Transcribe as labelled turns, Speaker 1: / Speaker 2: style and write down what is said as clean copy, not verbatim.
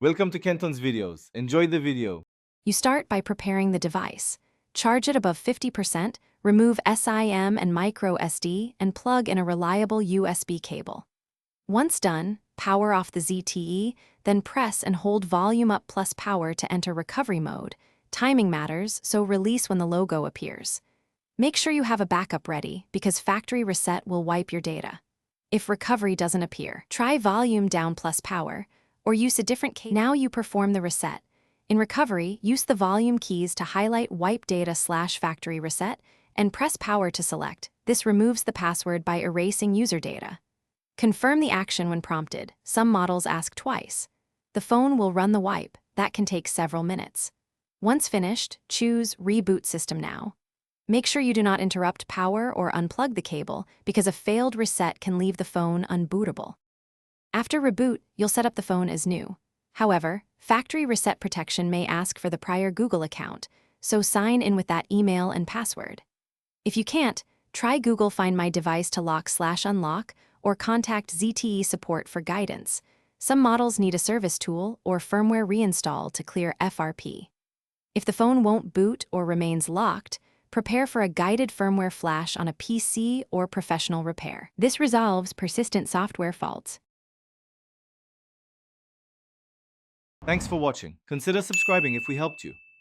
Speaker 1: Welcome to Kenton's videos. Enjoy the video.
Speaker 2: You start by preparing the device. Charge it above 50%, remove SIM and micro SD, and plug in a reliable USB cable. Once done, power off the ZTE, then press and hold volume up plus power to enter recovery mode. Timing matters, so release when the logo appears. Make sure you have a backup ready, because factory reset will wipe your data. If recovery doesn't appear, try volume down plus power, or use a different cable. Now you perform the reset. In recovery, use the volume keys to highlight wipe data/factory reset and press power to select. This removes the password by erasing user data. Confirm the action when prompted. Some models ask twice. The phone will run the wipe. That can take several minutes. Once finished, choose Reboot System Now. Make sure you do not interrupt power or unplug the cable, because a failed reset can leave the phone unbootable. After reboot, you'll set up the phone as new. However, factory reset protection may ask for the prior Google account, so sign in with that email and password. If you can't, try Google Find My Device to lock/unlock or contact ZTE support for guidance. Some models need a service tool or firmware reinstall to clear FRP. If the phone won't boot or remains locked, prepare for a guided firmware flash on a PC or professional repair. This resolves persistent software faults.
Speaker 1: Thanks for watching. Consider subscribing if we helped you.